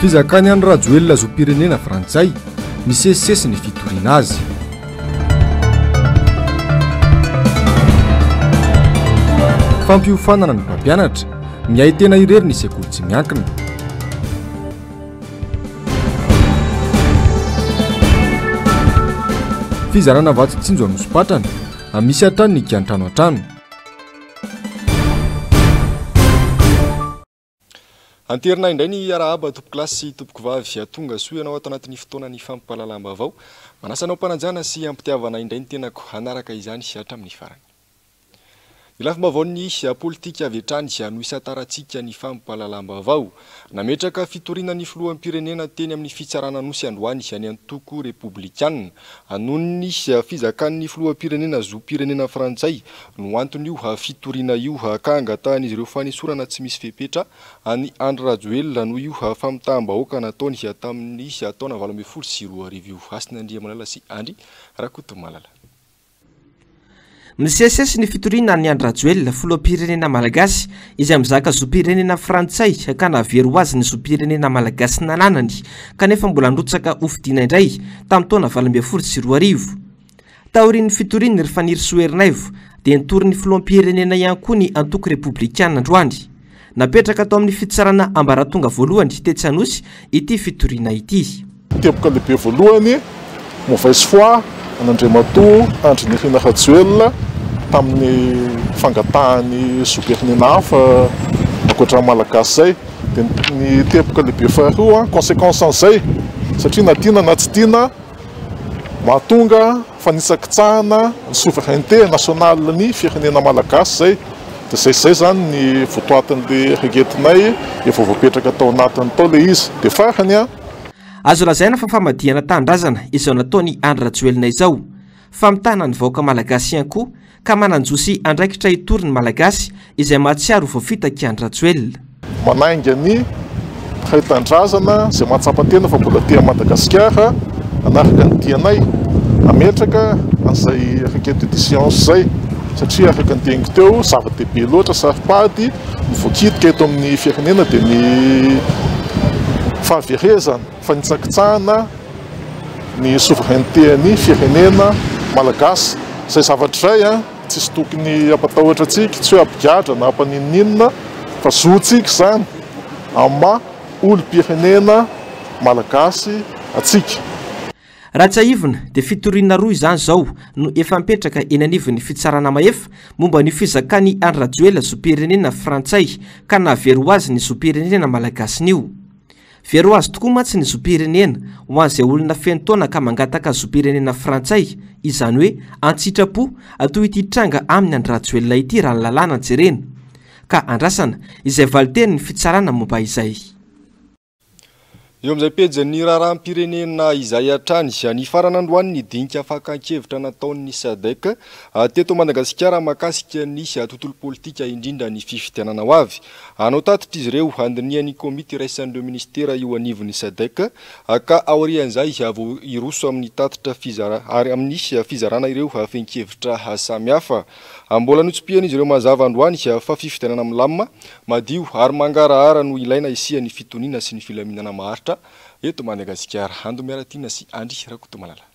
Fizakany Andry Rajoelina zom-pirenena frantsay misesisesy ny fitoriana azy. Fampiofanana ny mpampianatra miay tena irery ny sekoly tsy miankina. Fizarana vatotsinjo anosopatana misy hatrany ny kiantrano antrano. Anterina indray ny arahaba tompoko lasy sy tompoko vavy tonga soa ianao ato anatin'ny fotoana ny fampahalalam-baovao. Manasanao mpanajana sy ampitiavana indray ny tenako hanaraka izany hatramin'ny farany. Ny lafim-baovao ny politika avy hatrany no isataratsika ny fampahalalam-baovao. Nametraka fitoriana ny filoham-pirenena teny amin'ny fitsarana nosy androany any antoko republikanina. Nohon'ny fizakan'ny filoham-pirenena zom-pirenena frantsay no antony io fitoriana io ka angatahan'izy ireo fanesorana tsy misy fepetra any Andry Rajoelina no io famitaam-bahoaka nataony tamin'ny taona 2022 Hasina Andriamalala sy Andry Rakotomalala. Misesisesy ny fitoriana ny Andry Rajoelina filoham-pirenena malagasy izay mizaka zom-pirenena frantsay ka navery azy ny zom-pirenena malagasy nananany kanefa mbola nrotsaka hofidiana indray tamin'ny taona 2022. Taorian'ny fitoriana rehefa niry Soerinaivo dia nitory ny filoham-pirenena ihany koa ny antoko republikanina androany. Napetraka tao amin'ny fitsarana ambaratonga voalohany tetsy anosy ity fitoriana ity. Teboka lehibe voalohany mauvaise foi an'Andriamatoa Andry Nirina Rajoelina tamin'ny fangatahany zom-pirenena hafa ankoatra malagasy zay. Dia ny teboka lehibe faharoa conséquence an'izay satria na tiana na tsy tiana mahatonga fanisakitsahana ny souveraineté nationale ny firenena malagasy zay. Dia zay zany ny votoatin'le regetinay efa voapetraka tao anatiny tao le izy. Dia farany azo lazaina fa famadihana tandrazana izao nataony Andry Rajoelina izao. Famitana ny vahoaka malagasy ihany koa ka mananjosy andraikitra hitory ny malagasy izay mahatsiaro voafitaka Andry Rajoelina. Manainga ny haitandrazana izay mahatsapa-tena fa mbola tia Madagasikara anaraka ny tianay ametraka an'izay requête de science zay satria araka ny teniko teo zava-dehibe loatra saripady ny voakitika eto amin'ny firenena dia ny fahaverezana fanitsakitsahana ny souveraineté ny firenena malagasy. Zay zavatra izay tsisy tokony ampatahotra antsika, tsy hoe ampigadra na ampaninina fa zoantsika zany amma olo-pirenena malagasy atsika. Ratsaivina dia fitoriana roa izany zao no efa mipetraka eny anivon'ny fitsarana mahefa momba ny fizakany Andry Rajoelina zom-pirenena frantsay ka navery azy ny zom-pirenena malagasy nio. Vero azy tokoa mantsy ny zom-pirenena ho an'izay olona feno taona ka mangataka zom-pirenena frantsay, izany hoe antsitrapo toy ity tranga amin'ny Andry Rajoelina ity raha ny lalàna jerena. Ka andrasana izay valiteny ny fitsarana momba izay. Eo amin'izay pejy raharaha-pirenena izay hatrany ny faran'androany ny dinika fakan-kevitra nataon'ny SADC teto Madagasikara mahakasika ny tontolo politika indrindra ny fifidianana ho avy. Anao tatitra izy ireo andinian'ny komity raisan'ireo ministera io anivon'ny SADC ka aorian'izay vao iroso amin'ny tatitra ary amin'ny fizarana ireo fenkevitra samihafa. Mbola notsopian'izy ireo mazava androany fa fifidianana milamina madio ary mangarahara no ilaina isian'ny fitoniana sy ny filaminana maharitra eto Madagasikara. Ando miaratina sy Andry Rakotomalala.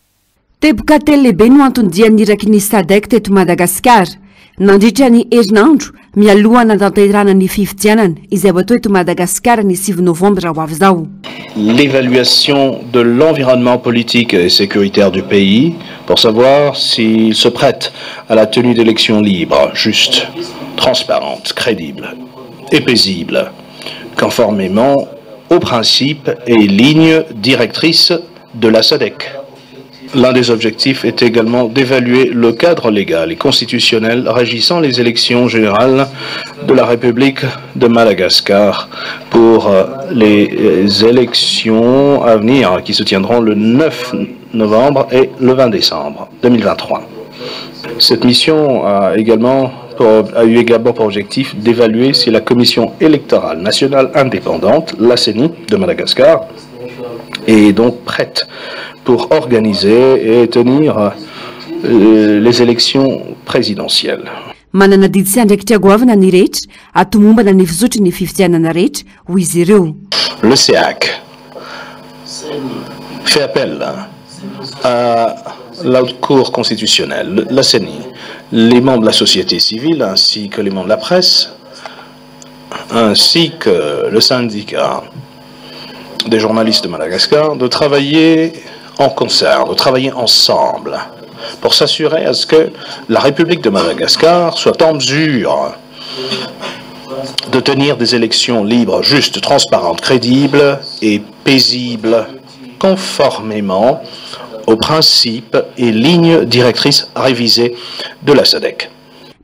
Teboka telo lehibe no antondrian'iraky ny SADC teto Madagasikara nandritra ny herinandro mialohana tanterana ny fifidianana izay voatao eto Madagasikara ny 6 novembre ho avy zao. L'évaluation de l'environnement politique et sécuritaire du pays pour savoir s'il se prête à la tenue d'élections libres, justes, transparentes, crédibles et paisibles, conformément aux principes et lignes directrices de la SADC. L'un des objectifs est également d'évaluer le cadre légal et constitutionnel régissant les élections générales de la République de Madagascar pour les élections à venir qui se tiendront le 9 novembre et le 20 décembre 2023. Cette mission a eu également pour objectif d'évaluer si la Commission électorale nationale indépendante, la CENI de Madagascar, est donc prête pour organiser et tenir les élections présidentielles. Manana didy sy andraikitra goavana ny rehetra atomombana ny fizotry ny fifidianana rehetra ho izy ireo. Le SEAC fait appel à la Haute Cour constitutionnelle, la CENI, les membres de la société civile, ainsi que les membres de la presse, ainsi que le syndicat des journalistes de Madagascar, de travailler en concert, de travailler ensemble, pour s'assurer à ce que la République de Madagascar soit en mesure de tenir des élections libres, justes, transparentes, crédibles et paisibles, conformément aux principes et lignes directrices révisées de la SADC.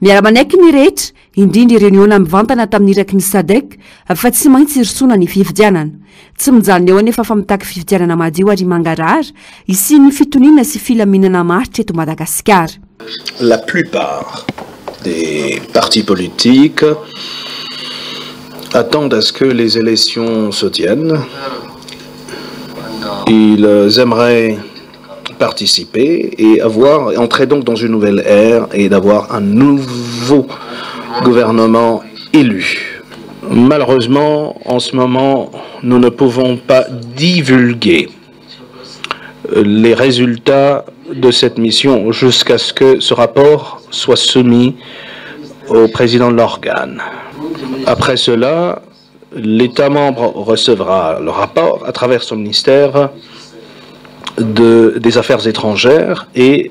miara-manaiky ny rehetra indrindra ireo niona mivantana tamin'n'iraky ny sadek fa tsy maintsy irisona ny fifidianana tsy mijalona eo anefa fa mitaky fifidianana madio ary mangarara isian'ny fitoniana sy filaminana maritra eto Madagasikara. La plupart des partis politiques attendent à ce que les élections se tiennent. Ils aimeraient participer et entrer donc dans une nouvelle ère et d'avoir un nouveau gouvernement élu. Malheureusement, en ce moment, nous ne pouvons pas divulguer les résultats de cette mission jusqu'à ce que ce rapport soit soumis au président de l'organe. Après cela, l'État membre recevra le rapport à travers son ministère des Affaires étrangères et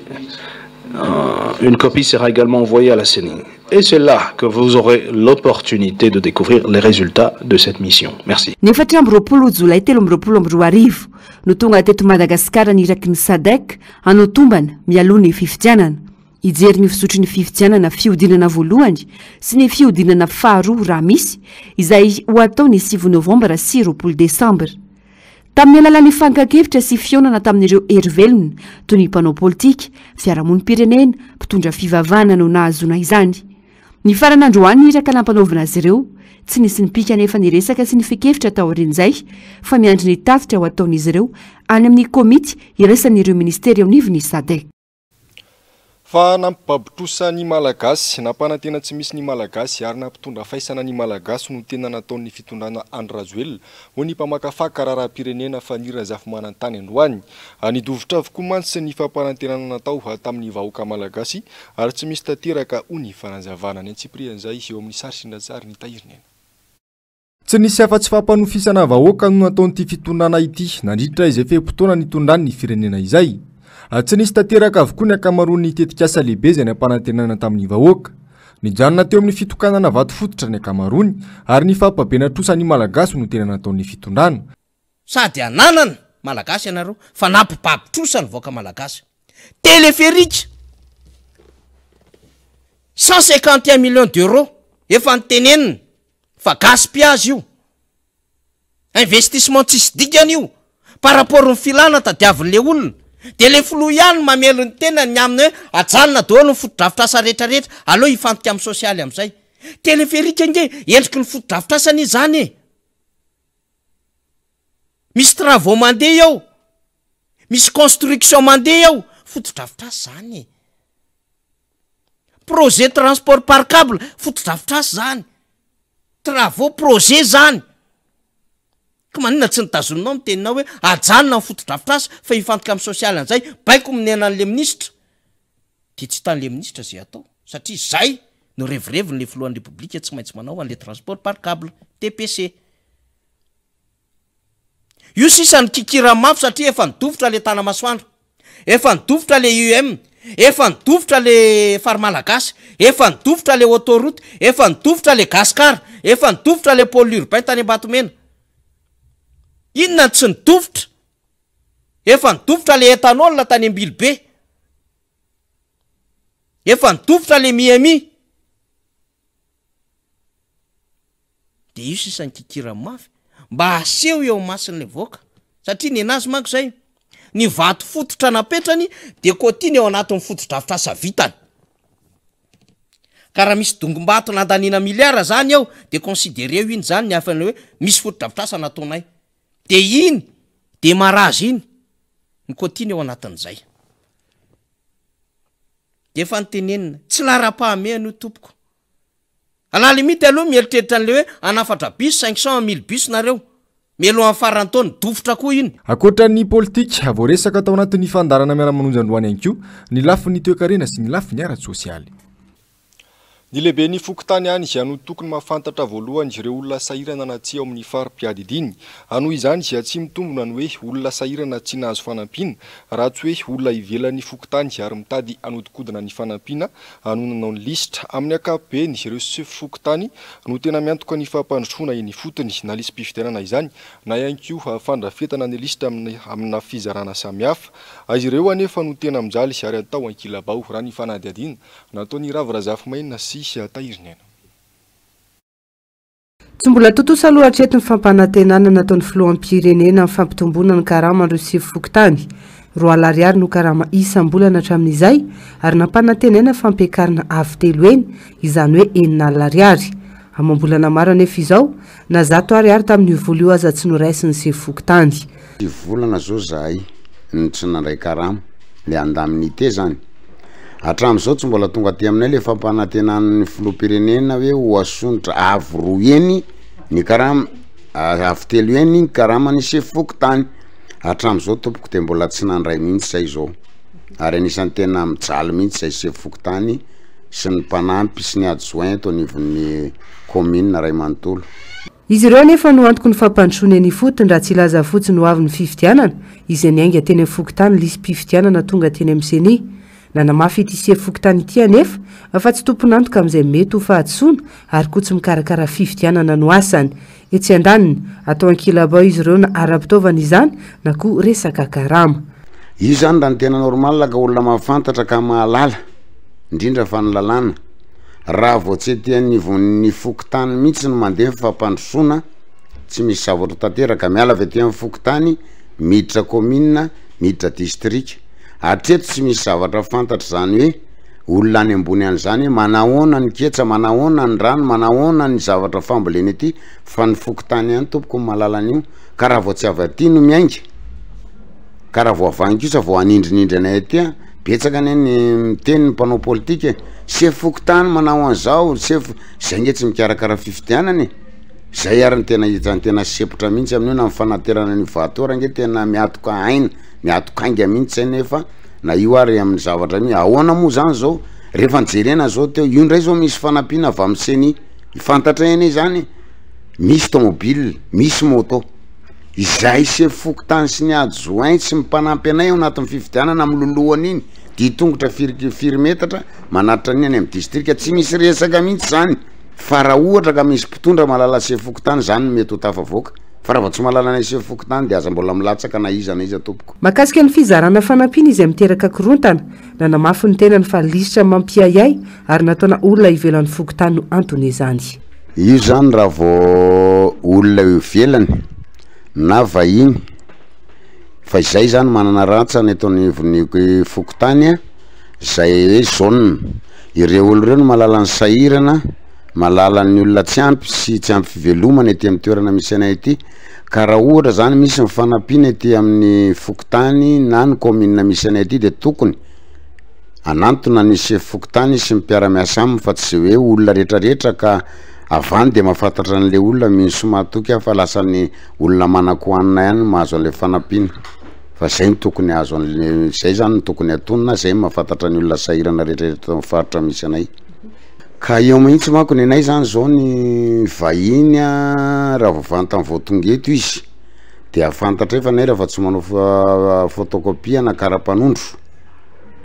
une copie sera également envoyée à la CENI. Et c'est là que vous aurez l'opportunité de découvrir les résultats de cette mission. Merci. Nefatry amby roapolo jolay 2024 no tonga teto Madagasikara niraky ny SADC hanao tombana mialoha ny fifidianana. Ijery ny fisotry ny fifidianana fiodinana voalohany sy ny fiodinana faharoa raha misy izay ho atao ny 9 novambra sy 20 desambra. Tamin'ny alalan'ny fankakevitra sy fionana tamin'ireo hery toy ny mpanao politika, fiarahamonim-pirenena, mpitondra fivavahana no nahazona izany. Ny farany androany iraka nampanaovina azy ireo, tsy nisy nipika nefa niresaka sy ny fikevitra tao aorian'izay fa miandry ny tatitra ho ataon'izy ireo any amin'ny komity irasan'ireo ministera eo anivon'ny SADC. Fa nampibabotrosa ny malagasy nampanantena tsy misy ny malagasy ary nampitondra faisana ny malagasy no tena nataon'ny fitondrana Andry Rajoelina ho ny mpamakafaka raharaham-pirenena fa nirazafy manantany androany. Anidovitra avokoa mantsy ny fampanantenana natao tamin'ny vahoaka malagasy ary tsy misy tanteraka ho ny fanazavana ny Antsiprian'izay eo amin'ny sary sindratsary ny Tahirinena. Tsy nisy afa-tsy fampanofisana vahoaka no nataon'ity fitondrana ity nandritra izay fe-potoana nitondran'ny ny firenena izay. Tsy nisy tanteraka avokoa ny akamaroan'ny tetikasa lehibe izay nampanantenana tamin'ny vahoaka. Nijanona teo amin'ny fitokanana vato fototra ny akamaroany ary ny fampabenatrosan'ny malagasy no tena nataon'ny fitondrana. Sady ananana malagasy ianareo fa nampibabotrosa ny vahoaka malagasy. Téléphérique 151 millions d'euros efa nitenenina fa gaspillage io. Investissement tsisy dikany io par rapport ny filana tadiavin'le olona. De le flou ihany mamelo ny tena ny aminy hoe ajanona daholo ny fotodrafitrasa rehetrarehetra aloha hifantoka amin'ny sosialy amin'izay. Téléphérique nge endriky ny fotodrafitrasany izany e. Misy travaux mandeha ao, misy construction mandeha ao, fotodrafitrasa zany e. Projet transport par câble, fotodrafitrasa zany. Travaux projet zany. Ka manina tsy nitazonanao miteninao hoe ajanona ny fotodrafitrasa fa hifantoka amin'ny sosialy an'izay baiko minena an'le ministra. De tsy hitan'le ministra zay atao satria zay no revireviny le filohan'ny repoblika tsy maintsy manao an'le transport par câble TPC. Io sisa ny kikira mafy satria efa nidofotra le Tanamasoandro, efa nidofotra le UM, efa nidofotra le Farmalagasy, efa nidofotra le autoroute, efa nidofotra le Gaskar, efa nidofotra le pôle urbain tany Ambatomena. Inona tsy nidofotra? Efa nidofotra le éthanol tany Ambilobe. Efa nidofotra le Miami. De io sisa ny kikira mafy mba aseho eo masin'le voaka satria ny anazy manko zay ny vato fototra napetrany de kotiny eo anatin'ny fotodrafitrasa vitany. Ka raha misy dongom-bato nandanina miliara zany ao de considéreo iny zany ny afany hoe misy fotodrafitrasa nataonay. De iny de marazy iny ny kotiny eo anatin'izay. De efa nitenenina tsy lara-pahamehana io tompoko. Ala limite aloha mieritreritra an'le hoe anafatra bus 500 000 bus nareo melo amin'ny farantony dofotra koa iny akoatra ny politika voaresaka tao anatin'ny fandarana miara-manonjandroany ihany koa ny lafiny toe-karena sy ny lafiny ara-tsosialy ny lehibe ny fokotany any izay no tokony mahafantatra voalohany ireo olona sahirana na tsy ao amin'ny farim-piadidiny anoho izany izay tsy mitombona ny hoe olona sahirana tsy nahazo fanampiana raha tsy hoe olona ivelan'ny fokotany ary mitady anodikodina ny fanampiana anonanao ny lisitra amin'ny ankapobeny ireo sy fokotany no tena miantoka ny fampandrosoana eny fotony na lisam-pifidianana izany na ihany koa fandrafetana ny lisitra amina fizarana samihafa azy ireo anefa no tena mijaly ary atao ankilabao raha ny fanadiadiana nataony Ravarazafymaina sy Tahirinena. Tsy mbola totosa aloha hatreto ny fampanantenana nataon'ny filoham-pirenena amin'ny fampitomboana ny karama andro sy fokotany. R$1000 no karama isam-bolana hatramin'izay ary nampanantenana fampiakarana avy telo eny izany hoe R900. Amam-bolana maro anefa izao na R100 tamin'ny vola io aza tsy noraisiny sy fokotany. Volana zao zahay ny tsy nandray karama le andamin'ny te zany. Hatramin'izao tsy mbola tonga aty aminay le fampanantenan'ny filoham-pirenena hoe ho asonitra avy roa eny ny karama avy telo eny ny karama ny sy fokotany. Hatramin'izao tompoko de mbola tsy nandray mihitsy zay zao ary anisan'ny tena mijaly mihitsy zay sy fokotany sy ny mpanampy sy ny adjoint ao anivon'ny commune Ray Manontolo. Izy ireo nefa no antoko ny fampandrosoana ny fotony raha tsy ilaza fotsiny ho avy ny fifidianana izay niainga teny amin'ny fokotany lisam-pifidianana tonga teny amin'ny seny. Nanamafy ity sy fokotany ity anefa fa tsy tompony antoka amin'izay mety ho fahatsoana ary koa tsy mikarakara fifidianana no asany. Etsy andaniny atao ankilabao izy ireo na ara-pitaovana izany na koa resaka karama. Io zany raha ny tena normal ka olona mahafantatra ka mahalala indrindra fa ny lalàna raha vao tsy ety von'ny fokotany mihitsy no mandeha fampandrosoana tsy misy zavatra tanteraka miala avy ety amin'ny fokotany miditra commune miditra district hatreto tsy misy zavatra fantatra zany hoe olona any ambony an'izany manahoana ny ketsa manahoana ny rano manahoana ny zavatra fambolena ety fa ny fokotany ihany tompoko ny mahalala an'io ka raha vao tsy avy aty no miainga ka raha vao avany kosa vao anindrinindry anay aty betsaka ane ny miteny ny mpanao politika sy fokotany manao an'izao zay nge tsy mikarakara fifidianany zay ary ny tena hitany tena sepotra mihitsy amin'io na mifanaterana ny vatora nge tena miatoka aina miatoka ainga mihitsy zay nefa na io ary amin'ny zavatra mi ahoana moa zany zao rehefa nijerena zao teo io ndray zao misy fanampiana avy amin'ny seny ifantatra eny zany misy tomobile misy moto izay sy fokotany sy ny adjoint sy mipanampy anay ao anatin'ny fifidianana amiloloany iny ditongotra firimetatra manatitra ny any amin'ny distrika tsy misy resaka mihitsy zany fa raha ohatra ka misy mpitondra malala sy fokotany zany mety ho tafavoaka fa raha vao tsy malala ny sy fokotany dia aza mbola milatsaka na iza tompoko. Makasika ny fizarana fanampiana izay miteraka korontana na namafy ny tenany fa lisitra mampiayay ary nataona olona ivelan'ny fokotany no antony izany. Io zany raha vao olona ivelany na vahiny fa izay zany manana ratsa ny ataony fokotany zay hoe zone ireo olo ireo no malala ny sahirana malala ny olona tsy ampy sy tsy ampy fivelomana ety amin'ny toerana misy anay ety ka raha ohatra zany misy mifanampiana ety amin'ny fokotany na ny commune misy anay ety dia tokony anantona ny sy fokotany sy mpiara-miasa aminy fa tsy hoe olona rehetrarehetra ka avany dia mahafantatra an'le olona misy matoky fa lasa ny olona manakohanina ihany mahazo an'le fanampiana fa zay ny tokony azo an'le zay zany ny tokony atonina zay mahafantatra ny olona sahirana rehetrarehetra amin'ny faritra misy anay. Ka eo mihitsy manko ny anay zany zao ny vahiny raha vao vantany vao tonga eto izy dia afantatra efa nay raha fa tsy manao photocopie na kara-panondro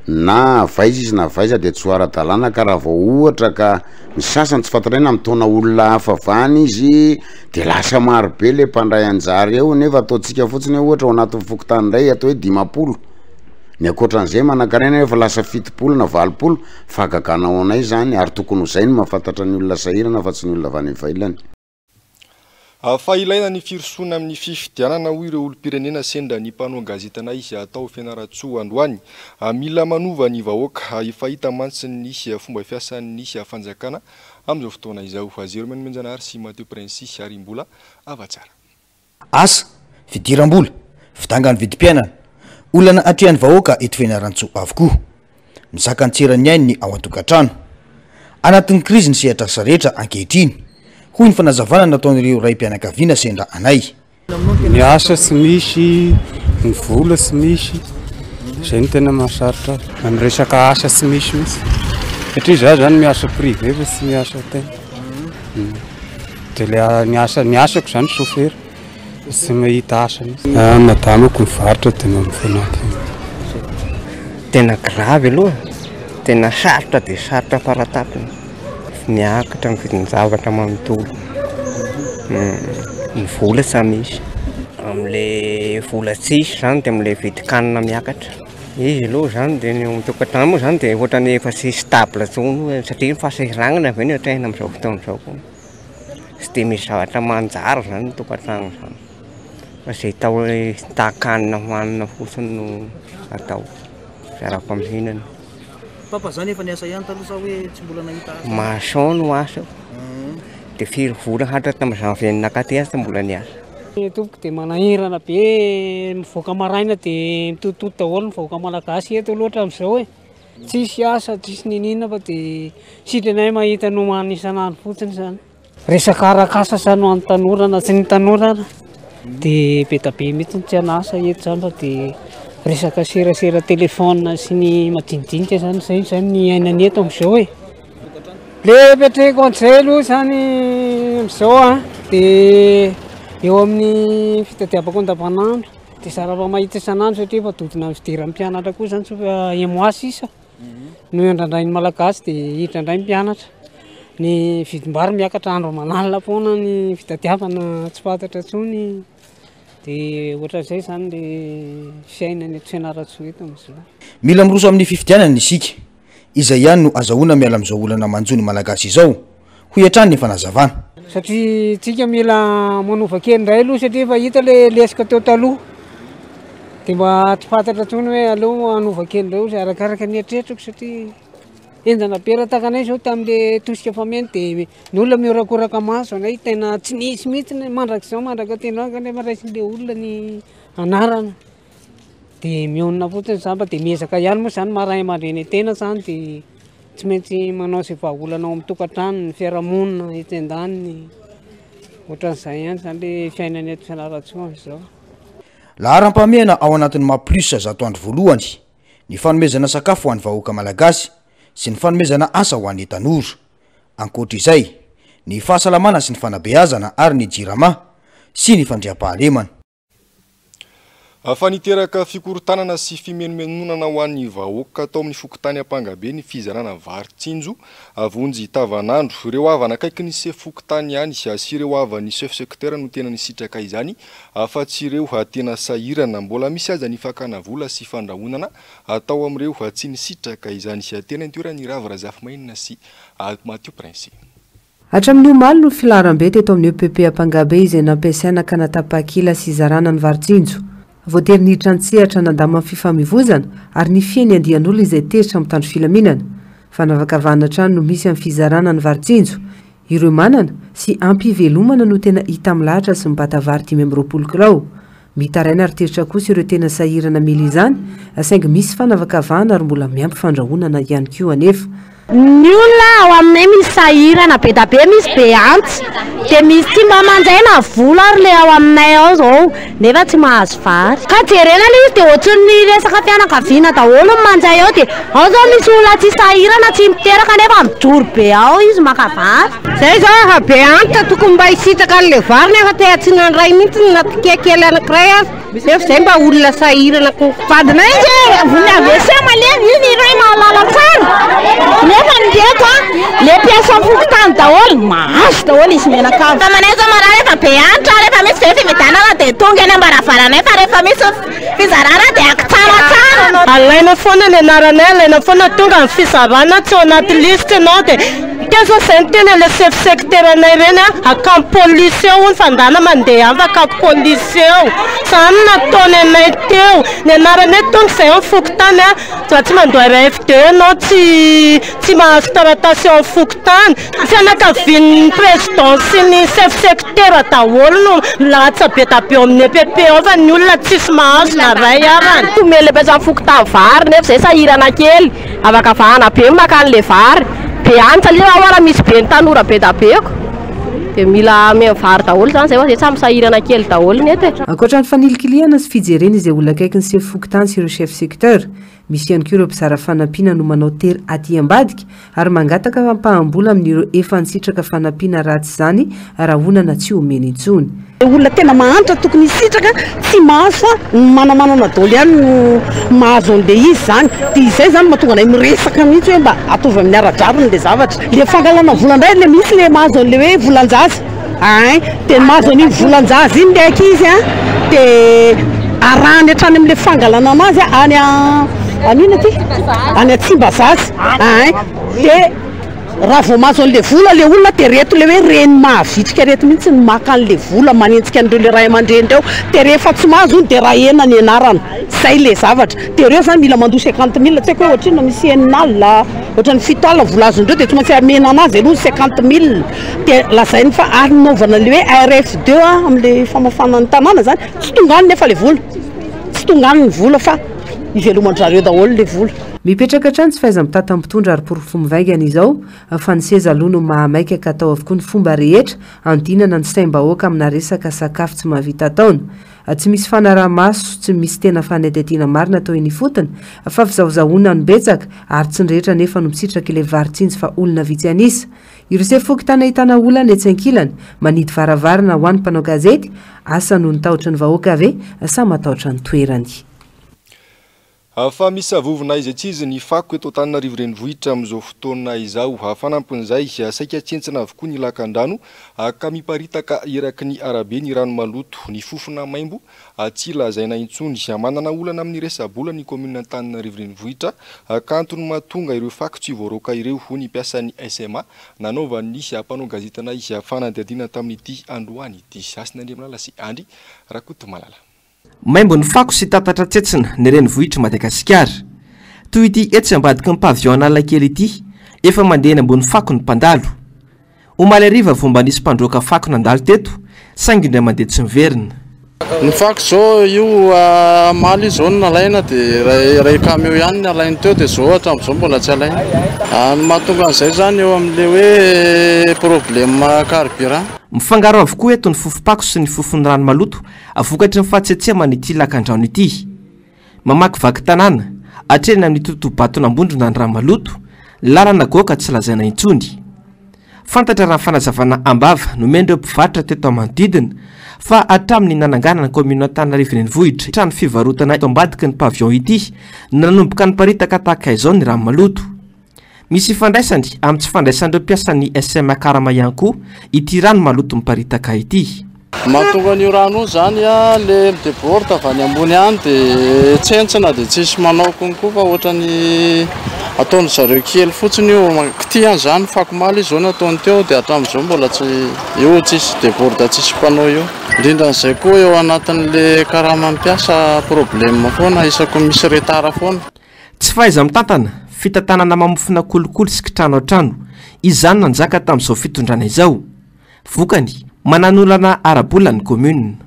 na vaiza izy na vaiza dia tsy ara-dalàna ka raha vao ohatra ka ny sasany tsy fantatraina mitona olona hafa vany izy dia lasa maro be le mpandray anjary eo nefa ataontsika fotsiny ohatra ao anatin'ny fokotany indray atao hoe 10 ny akoatran'izay manankarena efa lasa 70 na 80 fa gaganao anay zany ary tokony ho zay ny mahafantatra ny olona sahirana fa tsy ny olona avany vailany. Fa ilaina ny firosoana amin'ny fifidianana hoy ireo olom-pirenena sendra ny mpanao gazetanay izy atao Fianaratsoa androany mila manova ny vahoaka efa hita mantsy ny fomba fiasan'ny fanjakana amin'izao fotoana izao. Azero Menjanahary sy Mateo Prince ary mbola avatsara. Asa fidiram-bola fidangany vidim-piainana olana atrehan'ny vahoaka eto Fianaratsoa avokoa misaka antserany ainy ao an-tokantrano anatin'ny krizy ny sehatra rehetra ankehitriny hoy ny fanazavana nataon'ireo raim-pianakaviana sendra anay Ny asa tsy misy, ny vola tsy misy, zay ny tena mahasarotra amin'ny resaka asa tsy misy mihitsy. Satria za zany miasa privé fa tsy miasa tena. De le ny asako zany chauffeur, tsy mahita asa mihitsy. Madamako mivarotra de mampifanatiny. Tena grave aloha, tena sarotra de sarotra faratapiny. Miakatra ny vidin'ny zavatra manontolo. Ny vola tsy misy. Am'le vola tsisy zany de am'le vidikanina miakatra. Izy aloha zany de ny tokantrano moa zany de ohatrany efa tsy stable tsony satria ny fahasahirangana avy ny ohatrahina amin'izao fotoana izao koa. Tsy de misy zavatra manjary zany ny tokantrano zany. Fa zay tao takanina hoanina fotsiny no atao. Zarako amin'hinany. Papa zany efa niasa ihany taloha sa hoe tsy mbola nahita asa? Maçon no asa. De firy vola hatra tamin'ny janvier nakaty asa mbola niasa. Tompoko de manahirana be mivoaka maraina de mitototo daholo mivoaka malagasy eto loatra amin'izao hoe tsisy asa tsisy ninina fa de sitranay mahita no manisanandro fotsiny zany. Resaka arak'asa zany ho an'ny tanora na tsy ny tanora de be da be mihitsy tsy anasa eto zany fa de resaka serasera telefona sy ny madinidinika zany zay ny ainany eto amin'izao hoe. Le petreko an'izay aloha zany amin'izao de eo amin'ny fitadiavako andavanandro de sarava mahita isanandro satria fa dodina amin'ny fidiran'ny mpianatra koa zany tsofa emoasy isa no andrandrain'ny malagasy de hidrandray ny mpianatra. Ny vidim-bary miakatra andro manalina foana ny fitadiavana tsy fantatra tsony de ohatran'izay zany le fiainany eto Fianarantsoa eto amin'izao. Mila miroso amin'ny fifidianana isika. Izay ihany no azahoana miala amin'izao olana manjo ny malagasy izao. Ho hiatrany ny fanazavana. Satria tsika mila manova kely indray aloha satria efa hita le lesika teo taloha. De mba tsy fantatra tsony hoe aleo anova kely indray ozy arakaraka ny etretrako satria enjana pera takanay zao tamin'le tosika fameno de ny olona miorakoraka maso anay tena tsy nisy mihitsy mandrak'izao mandraka tena kanefa raisin'le olona ny anarana. De mionona fotsiny zamba de miezaka ihany moa zany maray aman-dreny tena zany de tsy maintsy manao izay vahaolana ao amin'ny tokantrano ny fiarahamonina etsy-andaniny ohatran'izay ihany zany le fiainany eto Fianarantsoa amin'izao. Laharam-pahamehana ao anatin'ny maha-plus zato andro voalohany ny fanomezana sakafo ho an'ny vahoaka malagasy sy ny fanomezana asa ho an'ny tanora. Ankoatra izay ny fahasalamana sy ny fanabeazana ary ny jirama sy ny fandriam-pahalemana. Fa niteraka fikorontanana sy fimenomenonana ho an'ny vahoaka tao amin'ny fokontany Ampangabe ny fizarana varitsinjo avonjy tavanandro. Ireo havana akaiky ny se fokontany ihany sy ireo havan'ny chef secteur no tena nisitraka izany fa tsy ireo tena sahirana. Mbola misy aza ny fakana vola sy fandrahonana atao amin'ireo tsy nisitraka izany sy tena nitoerany Rava Razafimainina sy Mathieu Prince. Hatramin'ny omaly no filaharam-be teto amin'ny EPP Ampangabe izay nampiasaina ka natapakila sy zarana ny varitsinjo. Voatery niditra antsehatra nandama amin'ny fifamivozana ary ny fiainy andian'olona izay teritra amin'ny tandro filaminana. Fanavakavahana trano no misy amin'ny fizarana ny varitsinjo. Ireo manana sy ampivelomana no tena hita amin'ny lahatra sy mibata vary 520 kilao. Mitaraina ary teritra kosa ireo tena sahirana mila izany, saingy misy fanavakavahana ary mbola miampy fandrahonana ihany koa anefa. Ny olona ao aminay misy sahirana be da be misy be antsy de misy tsy mba manjaina vola ary le ao aminay ao zao nefa tsy mahazo vary ka jerena le izy de ohatran'ny resaka fianakaviana daholo ny manjay ao de ao zao misy olona tsy sahirana tsy miteraka nefa mijoro be ao izy maka vary zay zao efa be antitra tokony mba hisitraka an'le vary nefa te tsy nandray mihitsy natikekely anankiray azy nefa zay mba olona sahirana vadinay izy voly avesa malemy izy iray mahalala tsara nefa ndreto le piasa fokotany daholo mahazo daholo izy menakavy tamanay zao marary efa be antitra rehefa misy ve fividanana de tonga eny ambaravaranay fa rehefa misy fizarana de akitsaratsara alaina foana ny anaranay alaina foana tonga ny fizarana tsy ao anaty liste nao de kezo zay ny tena le chef secteur anay reny akamy police eo ny fandana mandeha afaka police eo zany nataony anay teo ny anaranay tonga zay amin'ny fokotany tsy mandoara FD nao tsy mahazo taratasy ao amin'ny fokotany fianakavian'ny président sy ny chef secteur daholo no latsa be da be amin'ny EPP ao fa ny olona tsisy mahazo na ray arany tomele pesa fokotany vary nefa zay sahirana kely afaka vahana be makany le vary be antsa le ao ara misy be ny tanora be da beko dia mila mevary daholo zany zay fa samy sahirana kely daholo ny ety. Ankoatra ny fanilikiliana sy fijerena izay olona akaiky ny chef fokontany sy ireo chef secteur, misy ihany koa ireo mpizara fanampiana no manao tery aty ambadika ary mangataka mpahambola amin'ireo efa nisitraka fanampiana ratsy zany raha onana tsy omeny intsony. Olona tena mahantra tokony hisitraka tsy mahazo fa manamanana daholo ihany no mahazo an'ilay izy zany. Dia izay zany mahatonga anay miresaka mihitsy hoe mba ataovy amin'ny ara-drariny ilay zavatra. Le fangalana vola indray le misy le mahazo an'ilay hoe volan-jaza. Dia mahazo an'iny volan-jaza iny ilay ankizy dia arahany hatrany amin'ilay fangalana anazy any anina ty any Tsimbazaza. Dia raha vao mahazo an'ilay vola le olona dia reto le hoe reny mahavitrika reto mihitsy ny maka an'ilay vola manentsika an'ireo le ray aman-dreny reo. Dia rehefa tsy mahazo ony dia raha hena ny anarana zay le zavatra. Dia reo zany mila mandoa 50 000 tsy haiko hoe ohatrino misy enin'alina ohatrany 7 alina vola azondreo dia tsy maintsy amena anazy aloha 50 000. Dia lazainy fa ary naovana le hoe ARF2 amin'ilay famafana ny tanàna zany tsy tongany nefa le vola tsy tongany ny vola fa iveloman-drareo daholo le vola. Mipetraka hatrany tsy fahaiza-mitata mpitondra ary porofo mivaingana izao fa ny seza aloha no mahamaika ka atao avokoa ny fomba rehetra andinana ny saim-bahoaka amina resaka sakafo tsy mahavita taona. Tsy misy fanaraha-maso, tsy misy tena fanetetiana marina atao eny ifotony fa fizahozahoana no betsaka ary tsy ny rehetra nefa no misitraka ilay varitsinjy fa olona vitsy anisa. Ireo se fokotany ahitana olana etsy ankilany manidy varavarana ho an'ny mpanao gazety asa no nitahotra ny vahoaka ave sa matahotra ny toerany. Fa misy avovona izay tsy izy ny fako eto Antananarivo renivohitra amin'izao fotoana izao. Fanampin'izay saika tsentsina avokoa ny lakan-drano ka miparitaka eraky ny arabe ny rano maloto. Ny fofona maimbo tsy lazaina intsony. Manana olana amin'ny resa-bola ny komina Antananarivo renivohitra ka antony mahatonga ireo fako tsy voaroka ireo ho ny mpiasan'ny SMA nanaovan'ny mpanao gazetana fanadihadiana tamin'ity androany ity. Asin'Andriamanala sy Andry Rakotomalala. Maimbo ny fako sy tatatra tsetsina ny renivohitra Madagasikara. Toy ity etsy ambadiky ny pavion Analakely ity efa mandeha ambony fako ny mpandalo. Omaly ariva vao mba nisy mpandroaka fako nandalo teto saingy indray mandeha tsy miverina. Ny fako zao io maly zao no nalaina dia ray kameo ihany ny alainy teo dia zao hatramin'izao mbola tsy alaina. Ny mahatonga an'izay zany eo amin'ilay hoe problème carburant. Mifangaro avokoa eto ny fofopako sy ny fofon'ny rano maloto avokatry ny fahatsetsehana ity lakan-drano ity. Mamakivaky tanàna atrena amin'ny totobato nambondrona ny rano maloto lalana goka tsy lazaina intsony. Fantatra raha fanazavana ambava no mendreo mpivarotra teto manodidina fa hatramin'ny nanangana ny komina Antananarivo renivohitra trano fivarotana eto ambadiky ny pavion ity nanomboka niparitaka tahaka izao ny rano maloto. Misy fandraisany amin'ny tsy fandraisan'ireo mpiasan'ny SMA Karama ihany koa ity rano maloto miparitaka ity. Mahatonga an'io rano io zany le mideborda avy any ambony any dia tsentsina dia tsisy manao konkoa fa ohatrany ataony zareo kely fotsiny io kitihany zany fakomaly izao no ataony teo dia hatramin'izao mbola tsy io tsisy deborda tsisy mpanao io. Indrindra n'izay koa eo anatin'le Karama mampiasa problème foana isako misy retara foana. Tsy fahaiza mitantana fitantanana mamofona kolokolo sy kitrano an-trano izany nanjaka tamin'izao fitondrana izao. Vokany mananolana arabola ny commune.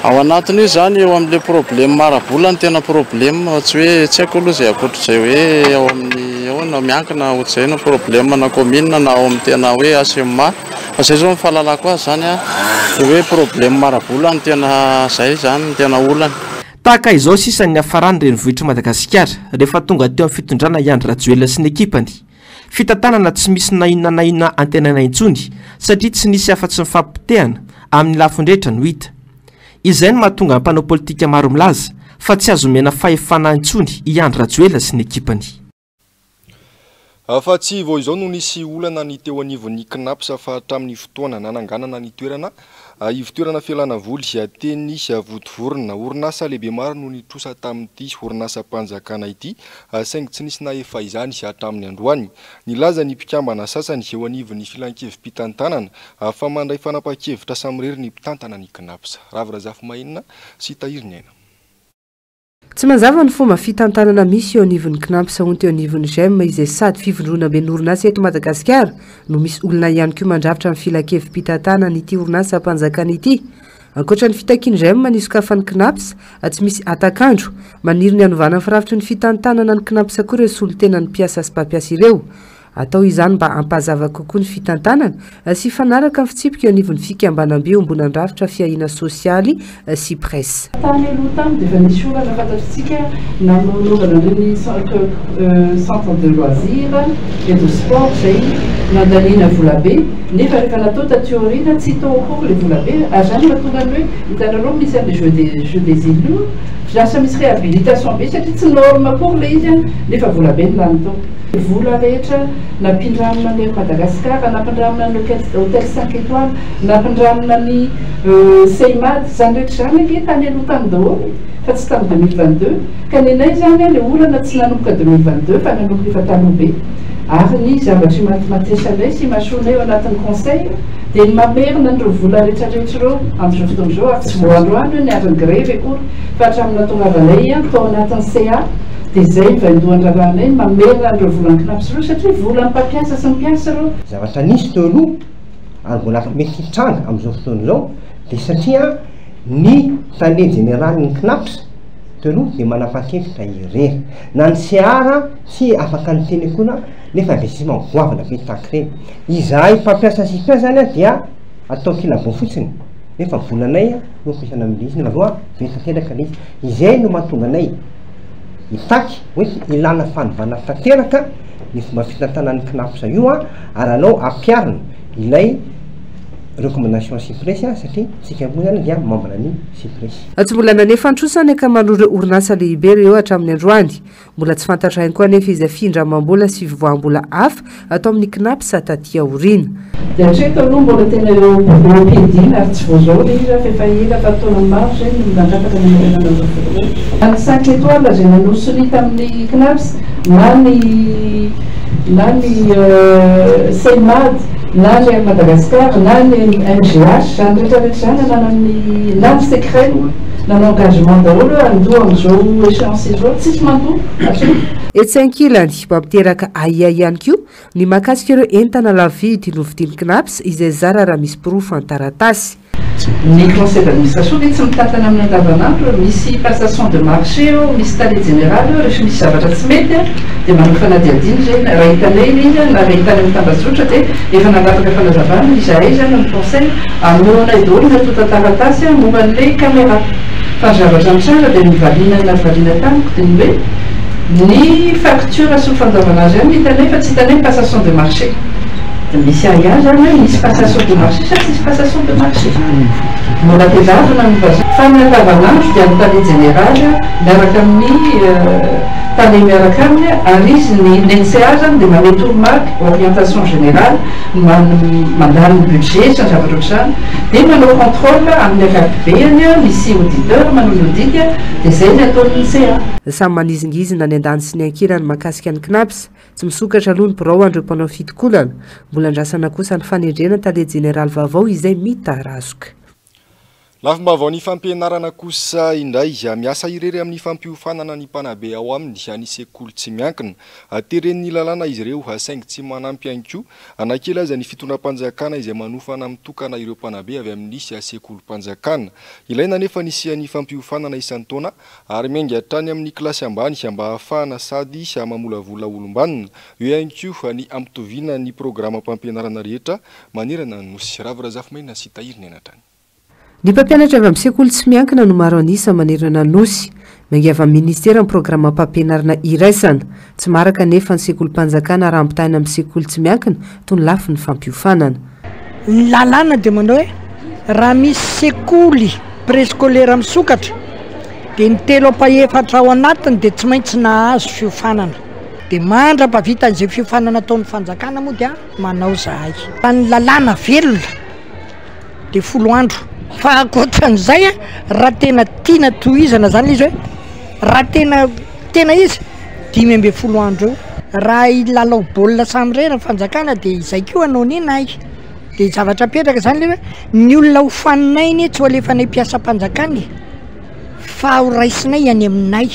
Ao anatiny io zany eo amin'ilay problème arabola ny tena problème tsy hoe tsy haiko aloha izay akoatr'izay hoe ao amin'ny ahoana miankina ohatr'izay no problème na commune na ao amin'ny tena hoe SMA. Fa izay zao mifahalalako azy zany hoe problème arabola ny tena zay zany ny tena olana. Tahaka izao sisa ny hafarany renivohitra Madagasikara rehefa tonga teo amin'ny fitondrana Andry Rajoelina sy ny ekipany. Fitantanana tsy misy nainona antenana intsony satria tsy nisy afa-tsy mifampitehana amin'ny lafindrehetra no hita. Izay no mahatonga mpanao politika maro milaza fa tsy azo mena fahefana intsony i Andry Rajoelina sy ny ekipany. Fa tsy vao izao no nisy olana ny teo anivon'ny KNAPS fa hatramin'ny fotoana nananganana ny toerana ivitoerana fialana voly teny Votovorona. Orinasa lehibe maro no nitrosa tamin'ity orinasam-panjakana ity saingy tsy nisy nahefa izany hatramin'ny androany. Nilaza ny mpikambana sasany eo anivon'ny filan-kevim-pitantanana fa mandray fanapa-kevitra samirery ny mpitantana ny KNAPS. Ravrazafy Mahinina sy Tahiriny Aina. Tsy mazava ny fomba fitantanana misy eo anivon'ny KNAPS ho teo anivon'ny GEM izay sady fivondrona be orinasa eto Madagasikara no misy olona ihany koa mandrafitra amin'ny filan-kevim-pitantanana ity orinasam-panjakana ity. Ankoatra ny fitakiany GEM ny sokafan'ny KNAPS tsy misy atakandro maniry ny anovana ny firafitry ny fitantanana ny KNAPS koa ireo solotena ny mpiasa sy mpampiasa ireo. atao izany mba ampahazava kokoa ny fitantanana sy fanaraka ny fitsipika eo anivon'ny fikambanam-be ombonandrafitra fiahina sosialy sy presse. Tany aloha tany dia efa nisy olana fantatritsika nanolovana ireny centre de loisir et de sport zay nandaniana volabe nefa rehefa natao tateoriana tsy tao akory le volabe azany mahatonga ny hoe hitanareo misy an'le jeu des élus lasa misy réhabilitation be satria tsy norme akory le izy nefa volabe ny lany tao vola rehetra nampindramina ny Madagasikara nampindramina ny hôtel 5 étoiles nampindramina ny Seimad zany rehetra zany ake tany aloha tany daholo fa tsy tamin'ny 2022 ka nenay zany le olana tsy nanomboka 2022 fa nanomboka efa taloha be ary ny zavatra matesa-lay sy masona eo anatin'ny conseil dia mamerina nireo vola rehetrarehetra reo amin'izao fotoana izao ary tsy voandroany hoe niariny grevy akory fa hatramin'ny tongavanay tao anatin'ny CA dia zay mivaindohan-dravanay mamerina nireo volan'ny knapsy reo satria volan'ny mpampiasa sy mpiasa reo zavatra nisy teo aloha ary mbola mety hitranga amin'izao fotoana izao dia satria ny tale général ny knaps teo aloha dia manapa-kevitra irery na ny siara sy afaka ny teny koa nefa investissement goavana be tahaka ireny izahay mpampiasa sy mpiasa zany dia atao kilabo fotsiny nefa volanay no ampiasana amin'ilay izy nefa voa vetateraka ilay izy izay no mahatonga anay hitaky hoe ilana fanovana tanteraka ny fomba fitantanan'ny knapsa io ary anao ampiarina ilay recommandation cypresse satria tsika moa zany dia mambana ny cypresse. Tsy mbola nanefa antrosany ankamaroan'ireo orinasa lehibe ireo hatramin'ny androany mbola tsy fantatrainy koa anefa izy afindramam-bola sy fivoaham-bola hafa atao amin'ny knapsa taty aoriana. Dia hatreto aloha mbola tena eo am-piadiana ary tsy voazao le izy fa efa ela fa taona maro zay mandrataka ny marenana voaloha. Any 5 étoiles zay nanosony tamin'ny knaps na ny Seimad na ny Madagascar na ny MGH zany rehetrarehetra zany nanany na ny secret nanao engagement daholo andoha amin'izao échéance izao tsisy mandoa etsy ankilany mba miteraka aia ihany koa ny mahakasika ireo entana lavidy novidiny knaps izay zara raha misy pirofo an-taratasy. Ny conseil d'administration dia tsy mitantana amin'ny andavanandro misy passation de marché misy tale général rehefa misy zavatra tsy mety dia manao fanadiadiny zay raha hitanay izy na raha hitany amin'ny tambazotra dia efa nanapaka fanazavana izahay zany amin'ny conseil amoronay daholo ny atota taratasy momba an'ilay caméra fa ny zavatra mitsara dia mivaliana tany dia hoe ny facture sy fandavan'azy zany hitanay fa tsy hitanay passation de marché. Misy aya zany misy passation de marché sa tsisy passation de marché mbola tezavina ny vaza fa ny andavanandro dia ny tany général miaraka amin'ny tany miaraka aminy ary izy ny NCA zany dia manety olo-marque orientation générale mandany ny budget sy ny zavatra ohatr'izany dia manao contrôle amin'ny akapobeany misy auditeur manao audit dia zay ny ataon'ny CA. Samy manizingizina ny andany sy ny ankilany mahakasika ny knaps tsy misokatra aloha ny birao andreo mpanao fitokolana mbola andrasana kosa ny fanendrena tale général vaovao izay mitarazoka. Lafim-baovao ny fampianarana kosa indray miasa irery amin'ny fampiofanana ny mpanabe ao aminy any sekoly tsy miankina ateren'ny lalàna izy ireo hasaingy tsy manampy ihany koa anakely aza ny fitondram-panjakana izay manofana mitokana ireo mpanabe avy amin'ny sekolim-panjakana ilaina nefa nisian'ny fampiofanana isan'ny taona ary miainga hatrany amin'ny kilasy ambany mba ahafahana sady mamolavola olombanina eo ihany koa ny ampitoviana ny programa mpampianarana rehetra manerana nosy Ravirazafimaina sy Tahiriny Enatrany. Ny mpampianatra avy amin'ny sekoly tsy miankina no maro anisa manerana nosy mangiava amin'ny ministera ny programa mpampianarana iraisana tsy maraka nefa ny sekolim-panjakana raha ampitahina amin'ny sekoly tsy miankina toy ny lafy ny fampiofanana. Ny lalàna dia manao hoe raha misy sekoly préscolaire misokatra dia ny telo ampaefatra ao anatiny dia tsy maintsy nahazo fiofanana dia mandra-pavita an'izay fiofanana ataon'ny fanjakana moa dia manao zahay fa ny lalàna velona dia 10 andro fa akoatran'izay raha tena tiana tohizana zany izy hoe raha tena izy 5 andro eo raha ilalao baolina samyrera fanjakana dia izay koa anao nenay dia zavatra petraka zany le hoe ny olona hofaninay ny tsy ho alefanay mpiasa mpanjakany fa ho raisinay any aminay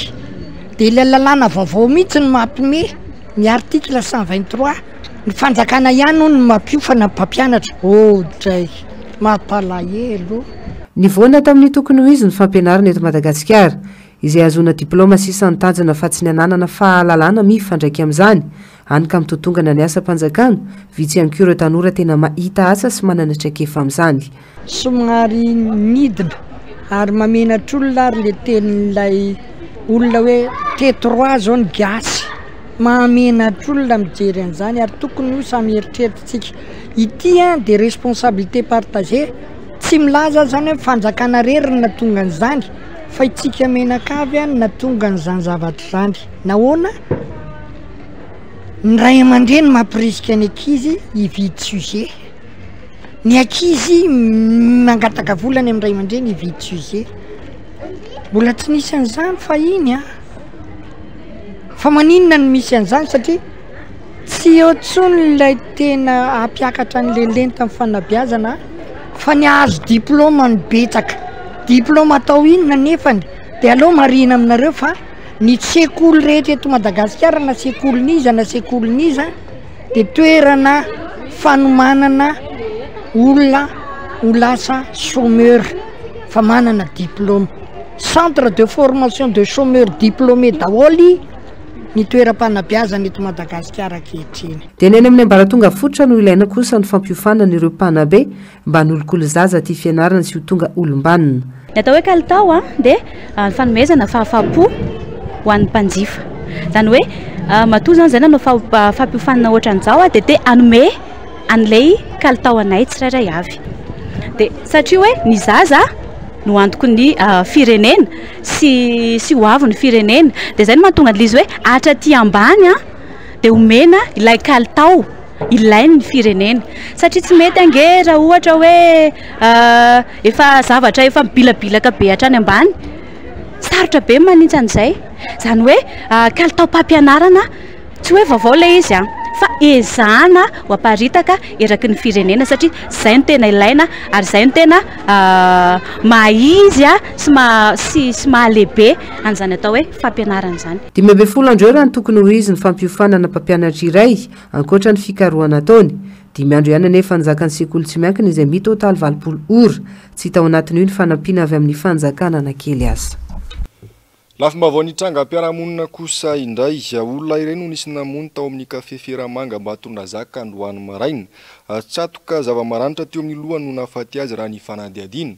dia ilay lalàna vaovao mihitsy ny mampime ny article 123 ny fanjakana ihany no ny mampiofana mpampianatra dray mampalahelo. Nivoana tamin'ny tokony ho izy ny fampianarana eto Madagasikara izay azona diplôma sy isan'ny tanjona fa tsy ny ananana fahalalana mifandraiky amin'izany anyka mitotongana ny asa-panjakana vitsy ihany koa ireo tanora tena mahita asa sy manana traikefa amin'izany somary nidina ary mamenatr'olona ary le tenin'ilay olona hoe T3 zao ny gasy mamenatr'olona mijery an'izany ary tokony ho samy eritrerititsika ity de responsabilité partagée tsy milaza zany hoe fanjakana rerina tonga an'izany fa itsika menakavy any natonga an'izany zavatra zany nahoana ny ray aman-dreny mampirisika ny ankizy hividy sujet ny ankizy mangataka volany amin'ny ray aman-dreny hividy sujet mbola tsy nisy an'izany fa iny fa maninona ny misy an'izany satria tsy eo tsony ilay tena ampiakatra ny leleny tamin'ny fanabeazana fa ny azo diplôma ny betsaka diplôma atao inona nefany dia aloha marina aminareo fa ny sekoly rehetra eto Madagasikara na sekoliniza na sekoliniza dia toerana fanomanana olona ho lasa chômeur fa manana diplôma centre de formation de chômeur diplômé daholy ny toeram-panabeazana eto Madagasikara ankehitriny dia ny any amin'ny ambaratonga fotra no ilaina kosa ny fampiofanana ireo mpanabe mba nolokolo zaza ty fianarana sy ho tonga olombanina ny atao hoe kalitao dia ny fanomezana fahafapo ho an'ny mpanjifa zany hoe matoa zany zany anao fampiofanana ohatran'izao dia te anome an'ilay kalitao anay tsirairay avy dia satria hoe ny zaza no antoko ny firenena sy ho avy ny firenena dia zay no mahatonga an'izy hoe hatraty ambany dia omena ilay kalitao ilainy ny firenena satria tsy mety angera ohatra hoe efa zavatra efa mibilabilaka be hatrany ambany sarotra be manintsy an'izay zany hoe kalitao mpampianarana tsy hoe vaovao ilay izy fa ezahana ho aparitaka eraky ny firenena satria zay no tena ilaina ary zay no tena mahaizy sy mahalehibe an'izany atao hoe fampianarana izany 10 andro eo raha ny tokony ho izy ny fampiofanana mpampianatra iray ankoatra ny fikarohana taony 5 andro ihany anefa nyzaka ny sekoly tsy miankina izay mitotaly 20 ora tsy hita ao anatin'io ny fanampiana avy amin'ny fanjakana anakely azy lafomba vao nitranga mpiaramonina kosa indray olona ireny no nisy namony tao amin'ny kafe Feramanga mba hatonga zaka androany maraina tsatoka zava-maranitra teo amin'ny lohany no nahafaty azy raha ny fanadihadina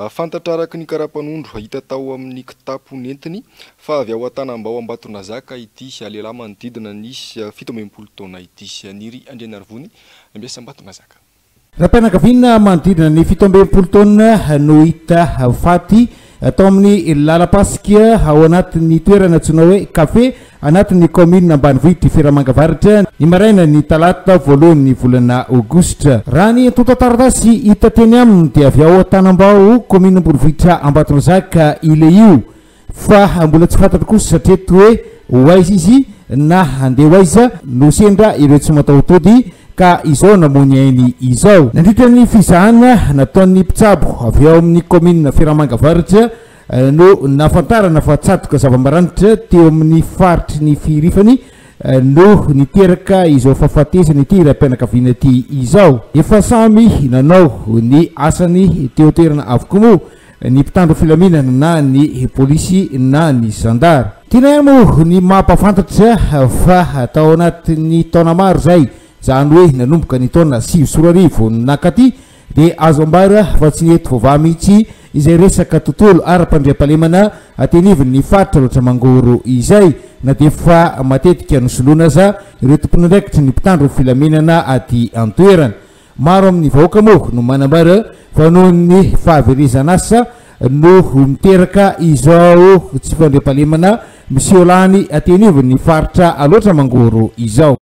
fantatra araky ny karapanondro hita tao amin'ny kitapo nentiny fa avy ao Antanambao ambatona zaka ity lehilahy manodidina ny 17 taona ity Niry Andrianarivony ambiasa ambatona zaka raha-pianakaviana manodidina ny 17 taona no hita faty atao amin'ny lalapasika ao anatin'ny toerana antsoina hoe kafe anatin'ny commune Ambanivohitra Feramanga Avaratra ny maraina ny talata voalohan'ny volana aogositra raha ny antotan-taratasy hita teny aminy dia avy ao Antanambao commune Ambanivohitra Ambatondrazaka ile io fa mbola tsy fantatra kosa satria eto hoe hoaiza izy na andeha hoaiza no sendra ireo tsy mataotody ka izao namony ainy izao nandritra ny fizahana nataon'ny mpitsabo avy ao amin'ny commune Feramanga Avaratra no nafantarana fa tsatoka zava-maranitra teo amin'ny faritry ny firifany no niteraka izao fahafatesany ity raha-pianakaviana ty izao efa samy nanao ny asany teo toerana avokoa moa ny mpitandro filaminana na ny polisy na ny zandara tena mo ny mampafantatra fa tao anatin'ny taona maro zay zany hoe nanomboka ny taona 20 nakaty dia azo ambara fa tsy nety vaovao mihitsy izay resaka tontolo ara-pandriam-pahalemana ateniviny faritra loatra mangoro izay na dia fa matetika nosoloana za ireo tompony ndraikitry ny mpitandro filaminana aty antoerana maro amin'ny vahoaka moa no manambara fa noho ny fahaverezana asa no miteraka izao tsy fandriam-pahalemana misy olany ateniviny faritra aloatra mangoro izao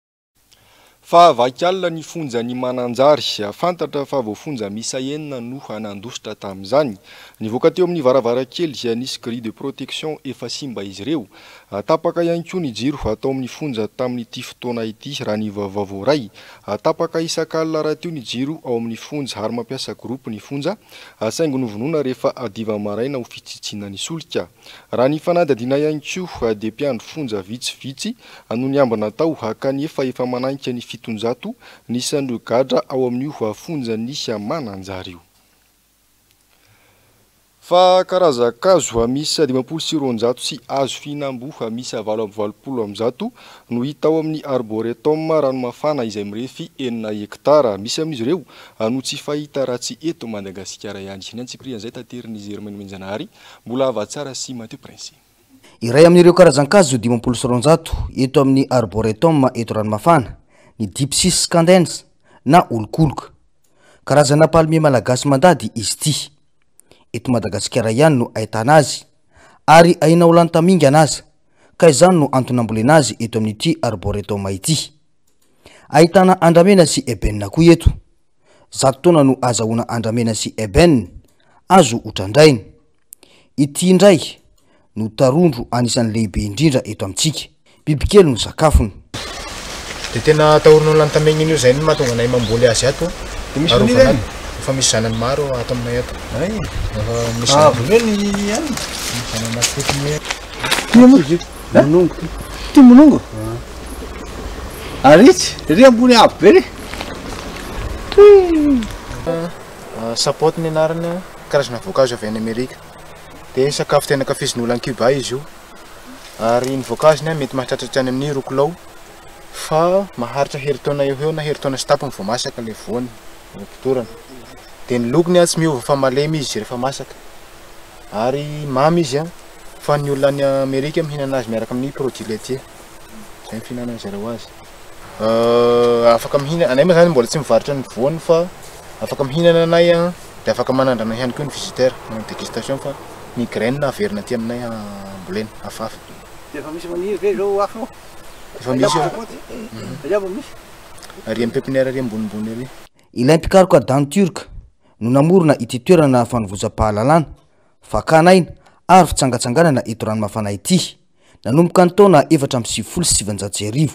fa vakialina ny fonja ny mananjary fantatra fa voafonja misa enina no hanandositra tamin'izany nivoaka teo amin'ny varavarakely nisy grille de protection efa simba izy ireo tapaka ihany koa ny jiro atao amin'ny fonja tamin'ity fotoana ity raha ny vaovao ray tapaka isak'alina raha teo ny jiro ao amin'ny fonja ary mampiasa groupe ny fonja saingo novonoina rehefa adiva maraina ho fitsitsina ny solika raha ny fanadihadiana ihany koa dia mpiandro fonja vitsivitsy no ny ambana tao kanefa efa mananika ny 700 nisandro gadra ao amin'io fonja nisy mananjary io fa karazan-kazo misy 500 sy hazo fihinam-bo misy 820 no hita ao amin'ny arboretum ranomafana izay mirefy 9 hektara. Misy amin'izy ireo no tsy fahita raha tsy eto Madagasikara ihany. Ny antsiprian'izay taterin'izy Hermany mbola ava tsara sy Mathieu Prince. Iray amin'ireo karazan-kazo 500 eto amin'ny arboretum eto ranomafana ny Dipsis scandens na olokoloka. Karazana palmier malagasy mandady izy ity. Eto Madagasikara ihany no ahitana azy ary aina olany taminga anazy ka izany no antony ambolena azy eto amin'ity arboretum ity. Ahitana andramena sy ebène koa eto. 100 taona no azahoana andramena sy ebène azo otrandrainy. Ity indray no tarondro anisan'ny lehibe indrindra eto amintsika. Bibikely no sakafony. De tena tahorona olany tamegna io zay no mahatonga anay mamboly azy ato. Fa misy zanany maro ato aminay ato. Ty monongo? Aritsy, ry ambony aby be ry. Sapote ny anarany, karazana voankazo avy any Amerika. De sakafo tena ankafizin'olo any Cuba izy io. Ary ny voankazony mety mahatratratra any amin'ny 2 kilao. Fa maharitra herintaona eo na herintaona sy tapony vao masaka le voany, pitorana. De ny lokony tsy miova fa malemy izy rehefa masaka. Ary mamy izy fa ny olona any Amerika mihinana azy miaraka amin'ny produit laitier. Zay fihinana zareo azy. Afaka mihinana, anay moa zany mbola tsy mivarotra ny voany fa afaka mihinana anay de afaka manandrana ihany koa ny visiteur ny dégustation fa ny graine averina aty aminay ambolena hafahafa. De fa misy maniry ve zao afo? Efa misy. Ary amin'ny pépinière ary ambonimbony ary. Ilay mpikaroka dano turka no namorona ity toerana fanovozam-pahalalana, fakanaina ary fitsangatsanganana eto ranomafana ity. Nanomboka ny taona 477.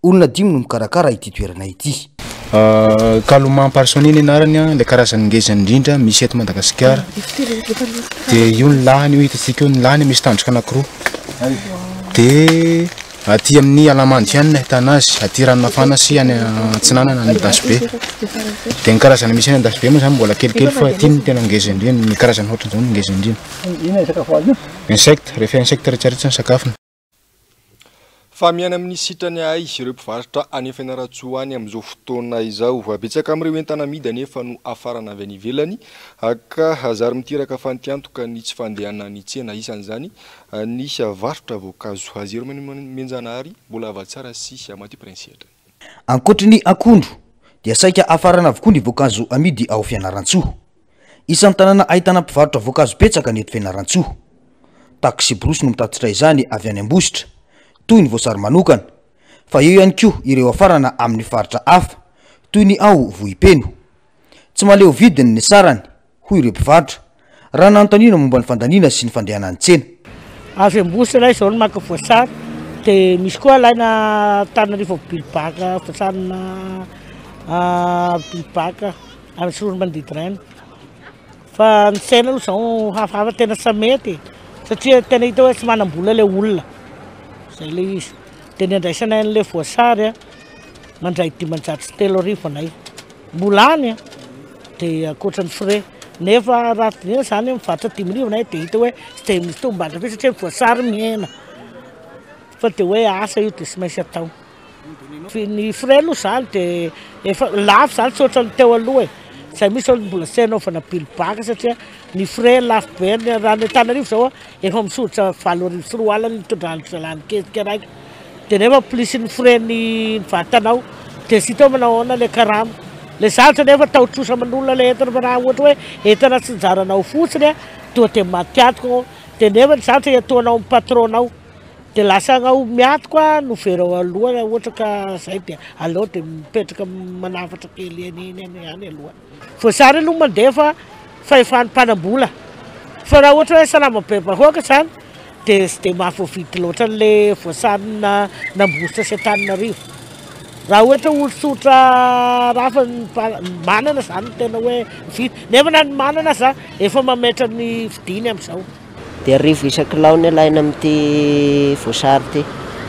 Olona 5 no mikarakara ity toerana ity. Kaloma parsonine anarany le karazany ngezany indrindra misy eto Madagasikara. De io ny lahany io hitantsika io ny lahany misy tandroka anankiroa. De aty amin'ny Alamandry ihany ahitana azy, aty ranomafana sy any Atsinanana ny Dasbe. De ny karazana misy any Dasbe moa zany mbola kelikely fa aty ny tena ngeza indrindra, ny karazany ohatran'izao ny ngeza indrindra. Ina sakafo azy? Insecte, rehefa insecte rehetrarehetra ny sakafony. Fa miana amin'ny sitrany ay ireo mpivarotra any Fianaratsoa any amin'izao fotoana izao. Betsaka amin'ireo entana amidy anefa no afarana avy any ivelany ka azary mitiraka fantiantoka ny tsy fandehana ny tsena isan'izany ny varotra voankazo. Azy ireo Menjanahary mbola ava tsara sy Mathieu Prince. Ankoatry ny akondro dia saika afarana avokoa ny voankazo amidy ao Fianarantsoa. Isan'ny tanàna ahitana mpivarotra voankazo betsaka ny eto Fianarantsoa. Taxi Brosy no mitatitra izany avy any Ambositra. Toy ny voasary manokana, fa eo ihany koa ireo afarana amin'ny faritra hafa toy ny ao Vohipeno. Tsy maleo vidiny ny sarany hoy ireo mpivarotra raha nanontaniana momba ny fandaniana sy ny fandehanan'ny tsena. Avy Ambositra ilay izao no maka voasary, dia misy koa ilaina Tanarivo Bilbaka, voasarina Bilbaka amin'ny Soromandidraina. Fa ny tsena aloha izao hafahafa tena samety satria tena hita hoe tsy manam-bola ilay olona. Le izy dia ny andraisana an'ilay voasary mandray 503 arivo anay mbola any dia ankoatra ny frais nefa raha tena zany mivarotra 5 arivo anay dia hita hoe tsy dia misy tombatra fe satria voasary mihena fa dia hoe asa io dia tsy maintsy atao. Ny frais aloha zany dia efa lafo zany tsy ohatran'ny teo aloha zay misy olo mbola tsy hanaovana Bilbaka satria ny frais lafo be raha ny Tanarivo zao efa misoritra 7 arivo sy 3 alina ny tondrany zalany kesika raiky dia nefa plus ny frais ny vatanao dia sy tao manao ahoana le karama le zatra nefa taotrosa aman'olona le entana raha ohatra hoe entana tsy nijaranao fotsiny toa dia matiatoko dia nefa ny zatra atoanao amin'ny patronao dia lasa anao miatoka no verao aloha ohatra ka zay dia aleo dia mipetraka manafatra kely eny aloha. Voasary aloha mandeha fa efa mpanam-bola fa raha ohatra hoe salama be bahoaka zany dia tsy dia mahavoavidy loatra n'le voasary nambositra sy Antananarivo. Raha ohatra olon-tsotra rafa manana zany tena hoe vidy nefa na ny manana za efa mametra ny vidiny amin'izao. Dia 2 isan-kilao ny alaina amin'ity voasary ty.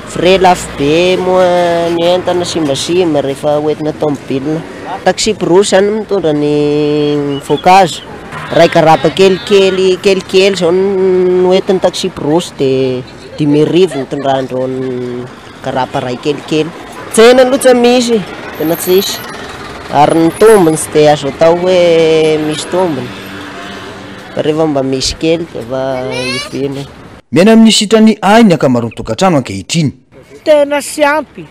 Frais lafo be moa ny entana simbasimba rehefa hoentina tômôbilina. Taxi Brosy zany mitondra ny voankazo raikarapa kelikely zao noentiny taxi brosy de 10,000 nitondrahandreo karapa ray kelikely tsena aloha misy tena tsisy ary ny tombony tsy de azo atao hoe misy tombony fa rehefa mba misy kely defa ifeny. Miaina amin'ny sitrany ainy akamaroany tokantrano ankehitriny. Tena siampy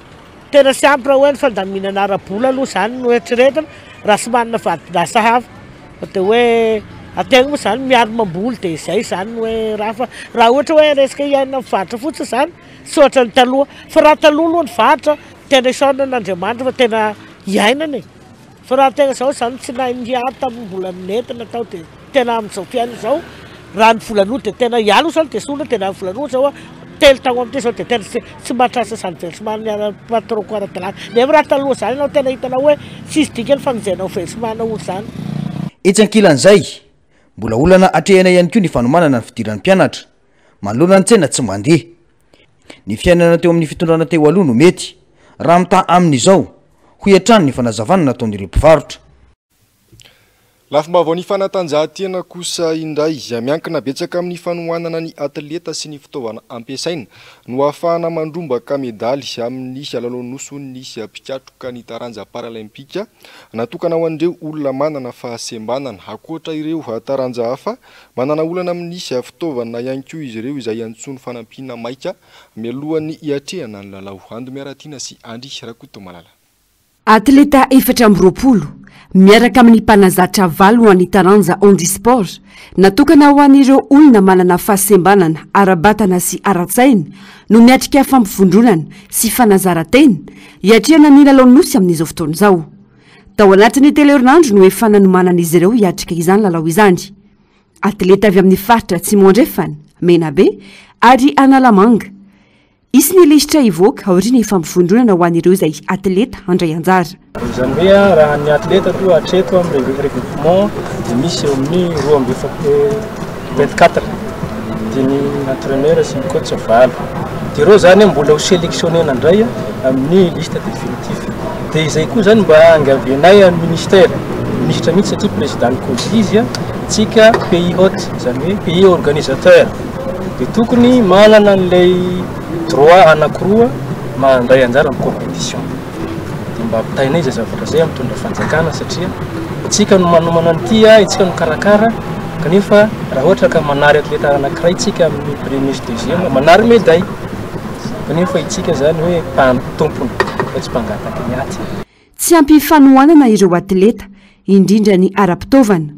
raha hoe ny fandaminana ara-bola aloha zany no eritreretana raha sy manana vadilasa hafa de hoe ategna moa zany miaro mamboly de izay zany hoe raha ohatra hoe resaka iaina mivatra fotsiny zany sy ohatra ny taloha fa raha taloha aloha ny vatra tena isaona n'Andriamanitra fa tena iainana e fa raha tegna zao zany tsy nahiary tamin'ny mbola nentina tao de tena amin'izao fiaina zao raha ny volanoa de tena ialo zany de sona tena ny volanoa zao telo tagno amin'ity zao de tena tsy mahatrasa zany velosimany patroko ara-dalàna nefa raha taloha zany anao tena hitanao hoe tsisy dikany fagnonjenao velosimana olo zany. Etsy ankilan'izay mbola olana atrehana ihany koa ny fanomanana ny fidiran'ny mpianatra manoloana ny tsena tsy mandeha ny fiainana teo amin'ny fitondrana teo aloha no mety raha mita amin'izao ho hiatrano ny fanazavana nataon'ireo mpivarotra. Lafomba vao ny fanatanjahantena kosa indray miankina betsaka amin'ny fanohanana ny atleta sy ny fitaovana ampiasaina no ahafahana mandrombaka medaly amin'ny lalao-nosy ny mpikatroka ny taranja paralempika natokana ho an'ireo olona manana fahasembanana akoatra ireo taranja hafa manana olana amin'ny fitaovana ihany koa izy ireo izay antsony fanampina maika mialohan'ny hiatrehana ny lalao. Ando Miaratina sy Andry Rakotomalala. Atleta 420 miaraka amin'ny mpanazatra 9 ho an'ny taranja handisport natokana ho an'ireo olona manana fahasembanana ara-batana sy ara-tsaina no miatrika fampifondronana sy fanazara-tena hiatrehana ny lalao-nosy amin'izao fotoana izao. Tao anatin'ny teleherinandro no efa nanomanana izy ireo hiatrika izany lalao izany. Atleta avy amin'ny faritra Tsimondrefana, Menabe ary Analamanga. Isy ny lisitra ivoaka aoriana fampifondronana ho an'ireo izay atleta handray anjara. Izany hoe raha ny atleta toa atreto amin'ny regroupement dia misy eo amin'ny 24 dia ny entraîneur sy ny coach valo. Dia ireo zany mbola ho sélectionnena indray amin'ny liste définitif. Dia izay koa zany mba angavenay amin'ny ministra mihitsy satria président coach izy tsika pays hôte zany hoe pays organisateur. Dia tokony manana an'ilay droit anakiroa mandray anjara amin'ny compétition. Dia mba ampitaina izy zavatra zay mitondra fanjakana satria tsika no manomana an'ity tsika no karakara kanefa raha ohatra ka manary atleta anankiray tsika amin'ny premier sy deuxième manary médaille kanefa itsika zany hoe tompony fa tsy mpangataka ny aty. Tsy ampy fanohanana ireo atleta indrindra ny ara-pitaovana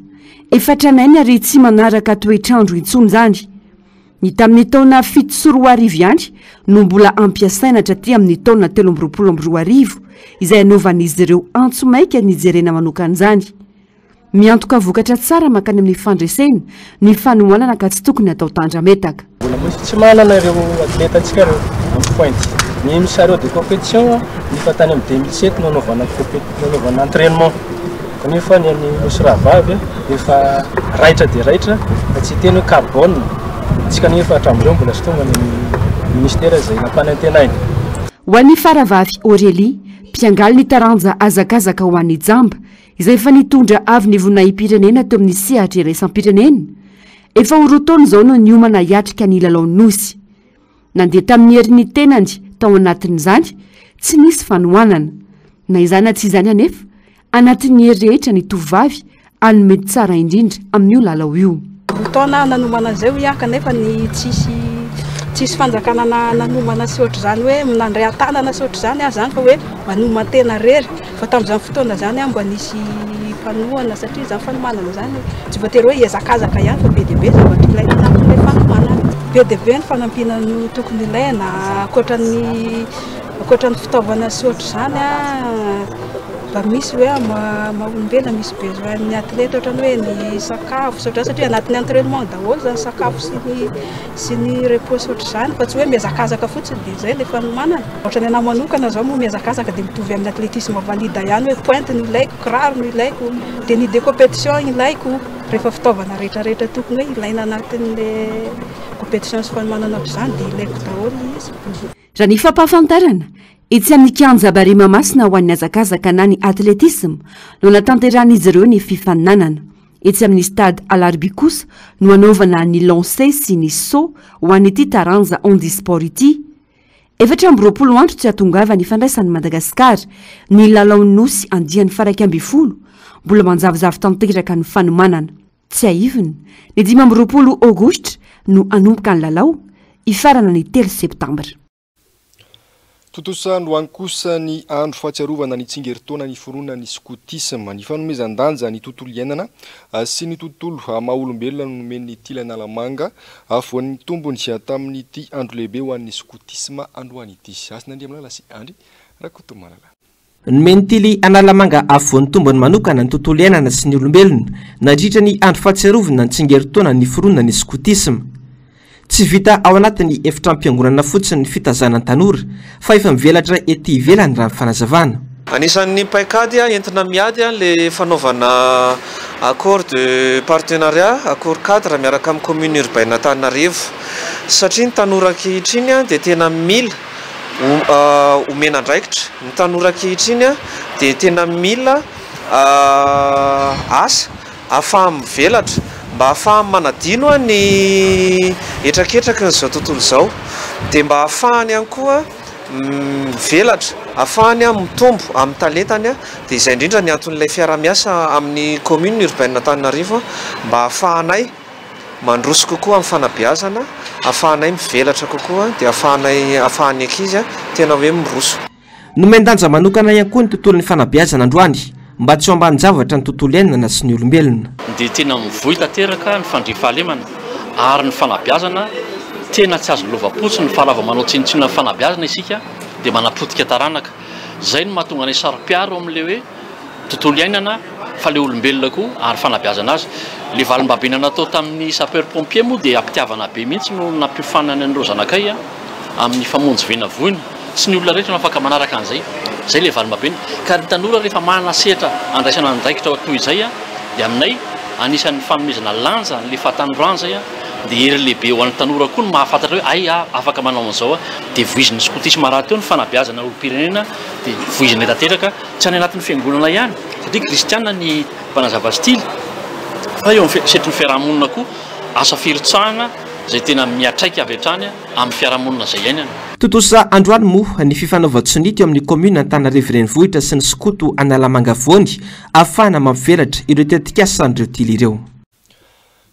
efa tranainy ary tsy manaraka toetrandro intsony zany. Ny tamin'ny taona 7 sy 4 arivo ihany no mbola ampiasaina hatraty amin'ny taona 13 arivo izay anaovan'izy ireo antso maika nijerena manokana izany. Miantoka vokatra tsara makany amin'ny fandresena ny fanohanana ka tsy tokony atao tandrametaka. Mbola misy tsy manana ireo atleta antsika ireo amin'ny pointe. Ny misareo de compétition nifa tany amin'ny 2007 nanaovana entraînement. Kanefa ny an'ny Nosravavy efa raitra dia raitra tsy teny hoe carbone. Tsika nefa hatramin'ireo mbola sy tonga ny ministera izay nampanantenainy. Ho an'ny Faravavy Aurélie, mpiangaly ny taranja azakazaka ho an'ny Jamba izay efa nitondra avy ny vonahim-pirenena teo amin'ny sehatra iraisam-pirenena. Efa ho roa taona izao no niomana hiatrika ny lalao-nosy. Nandeha tamin'ny herin'ny tenany tao anatin'izany tsy nisy fanohanana. Na izany tsy izany anefa anatin'ny hery rehetra ny tovavy anomedy tsara indrindra amin'io lalao io. Taona nanomana zay ho kanefa ny tsisy fanjakana nanomana sy ohatr' zany hoe nandray an-tanana sy ohatr' zany zany fa hoe manoma tena rery fa tamin'izany fotoana zany mba nisy fanohana satria zany fanomanana zany tsy voatery hoe hiazakazaka ihany fa be dia be zavatra ilaina tamin'ilay fanomanana. Be dia be ny fanampinany tokony ilaina ankoatran'ny fitaovana sy ohatr' zany mba misy hoe maolombelona misy besoin ny atleta ohatrany hoe ny sakafo satria anatin'ny entraînement daholo zany sakafo sy ny repos ohatr' zany fa tsy hoe miazakazaka fotsiny dia zay ilay fanomanana. Ohatra ny anahy manokana zao moa miazakazaka dia mitovy amin'ny atletisme valide ihany hoe pointe no ilaiko, kiraro no ilaiko, tenue de compétition ilaiko rehefa fitaovana rehetrarehetra tokony hoe ilaina anatin'le compétition sy fanomanana ohatr'izany dia ilaiko daholo izy. Raha ny fampahafantarana etsy amin'ny kianja Barima Masina ho an'ny azakazaka na ny atletisme no natanteran'izy ireo ny fifaninanana. etsy amin'ny stade alarbi kosa no anaovana ny lancé sy ny saut ho an'ity taranja handisport ity efatra amby 20 andro tsy atongava ny fandraisan'ny Madagasikara ny lalao nosy andian'ny faraka amby folo mbola manjavozavo tanteraka ny fanomanana tsy aiviny ny 20 aogostra no anomboka ny lalao ifarana ny 3 septambra Totosandro ankosa ny andro fahatsiarovana ny tsingeritaona ny foronana ny scoutisme ny fanomezan-danja ny tontolo iainana sy ny tontolo maha-olombelona no nomeny ity Lainalamanga voan'ny tombony tamin'ny ity andro lehibe ho an'ny scoutisme androany ity asina andry amin'ny lala sy andry rakoto malala nomeny tily Analamanga voan'ny tombony manokana ny tontolo iainana sy ny olombelona nandritra ny andro fahatsiarovana ny tsingeritaona ny foronana ny scoutisme tsy vita ao anatin'ny efitram-piangonana fotsiny ny fitazanan tanora fa efa mivelatra ety ivelany raha ny fanazavana. Anisan'ny paikady entina miady le fanaovana accord de partenariat accord cadre miaraka amin'ny commune urbaine Antananarivo satria ny tanora ankehitriny dia tena mila omena andraikitra ny tanora ankehitriny dia tena mila asa ahafahany mivelatra mba ahafahany manadino ny etraketraky n'izao tontolo izao dia mba ahafahany ihany koa mivelatra ahafahany mitombo amin'ny talentany dia izay indrindra ny anton'ilay fiara-miasa amin'ny commune urbaine Antananarivo mba ahafahanay mandroso kokoa amin'ny fanabeazana ahafahanay mivelatra kokoa dia ahafahany ankizy tena hoe miroso. Nomendanja manokana ihany koa ny tontolon'ny fanabeazana androany mba tsy ho ambany zavatra ny tontolo iainana sy ny olombelona. Dia tena mivoy tanteraka ny fandrifahalemana ary ny fanabeazana tena tsy azo lovapotsy ny fahalava manao tsinitsina ny fanabeazana isika dia manapotika taranaka zay no mahatonga ny saro-piaro amin'le hoe tontolo iainana fa le olombelona koa ary fanabeazana azy le valim-babena natao tamin'ny sapeur pompier moa dia ampitiavana be mihitsy no nampiofanany an'ireo zanakay amin'ny famonjy venavoiny sy ny olona rehetra no afaka manaraka an'izay zay le valim-babena ka ny tanora rehefa manana sehatra andraisana andraikitra toy izay dia aminay anisan'ny fanomezana lanja le fahatandroany zay dia hery lehibe ho an'ny tanora koa no mahafantatra hoe afaka manao an'izao dia voizin'ny scoutisme raha teo ny fanabeazana olo-pirenena dia voizinay tanteraka tsy any anatin'ny fiangonana ihany satria kristiana ny mpanazava stily fa eo amin'ny setrin'ny fiarahamonina koa asa firotsahana zay tena miatraika avy hatrany amin'ny fiarahamonina zay iainana. Totosa androany moa ny fifanaovan-tsonity eo amin'ny commune Antananarivo renivohitra sy ny skoto Analamanga voany ahafahana mampivelatra ireo tetikasa an'ireo tily ireo.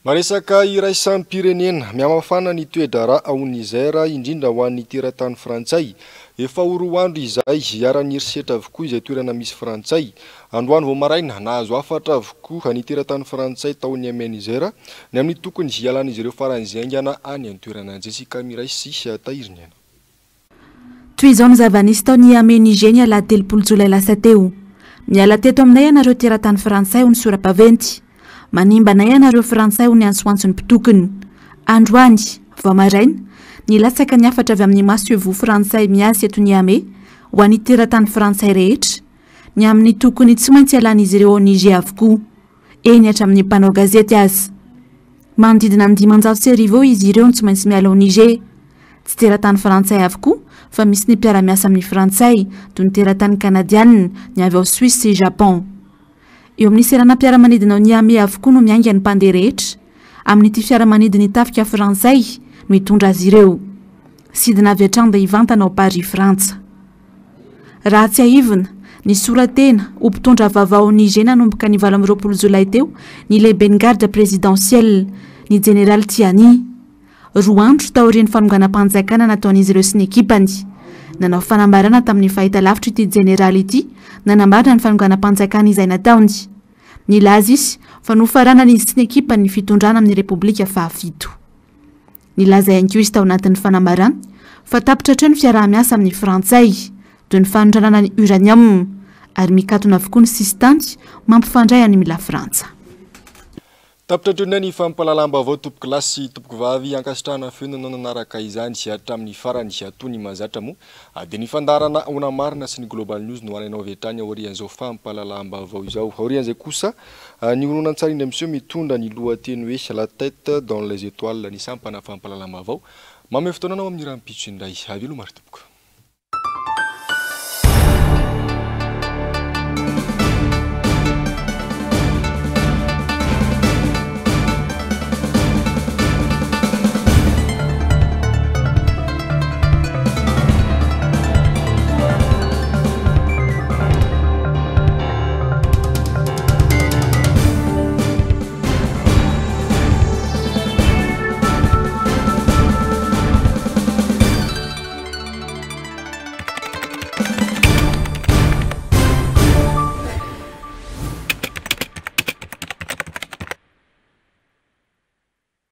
Maresaka iraisan'ny pirenena miamafana ny toedrara ao Nizera indrindra ho an'ny teratany Frantsay efa roa andro izay hiarany herisetra avokoa izay toerana misy Frantsay androany vao maraina nahazo afatra avokoa ny teratany Frantsay tao ny Nizera ny amin'ny tokony hialan'izy ireo faran'izay aingana any amin'ny toerana Jessica Miray sy tahiriny any. Toy izao ny zava-nisy tao ny Nigéria la 3 jolay lasa teo. Miala teto aminay ianareo teratany Frantsay ho ny sora-baventy. Manimba anay ianareo Frantsay ho ny antsoantsony mpitokony. Androany vao maraina ny latsaka ny afatra avy amin'ny masevo Frantsay miasy eto Niamey ho an'ny teratany Frantsay rehetra. Ny amin'ny tokony tsy maintsy ialan'izy ireo Niger avokoa. Eny hatramin'ny mpanao gazety azy. Manodidina amin'ny 500 izy ireo no tsy maintsy miala ao Niger. Tsy teratany Frantsay avokoa fa misy ny mpiara-miasa amin'ny Frantsay toy ny teratany Kanadianina ny avy ao Suisse sy Japon. Eo amin'ny serana mpiara-manidina ao Niamey avokoa no mianga ny mpandeha rehetra. Amin'ity fiara-manidina tafika Frantsay no hitondra azy ireo. Sidina avy hatrany dia hivantana ao Paris, Frantsa. Raha tsy aivina, ny soratena ho mpitondra vaovao Niger nanomboka ny 20 jolay teo ny lehiben'ny garde présidentielle ny General Tiani. Roa andro taorian'ny fanonganam-panjakana nataon'izy ireo sy ny ekipany. Nanao fanambarana tamin'ny fahitalavitra ity General ity, nanambarana ny fanonganam-panjakana izay nataony. Nilaza izy fa nofarana izy sy ny ekipany ny fitondrana amin'ny Repoblika fahafito. Nilaza ihany koa izy tao anatin'ny fanambarana fa tapitra hatreo ny fiaraha-miasa amin'ny Frantsay toy ny fanondranana ny uranium ary mikatona avokoa ny sistanty mampifandray any mila Frantsa. Tapitra hatreo ny fampalalam-baovao tompoko lahy sy tompoko vavy ankasitrahana feo nanao nanaraka izany sy hatramin'ny farany atony mazatra moa dia ny fandarana ona marina sy ny Global News no anainao avy hatrany aorian'izao fampalalam-baovao izao. Aorian'izay kosa ny hononan-tsara indray amin'izao mitondra ny lohateny hoe la tête dans les étoiles ny sampana fampalalam-baovao. Mamy fotoananao amin'ny rahampitso indray avy lo maro tompoko.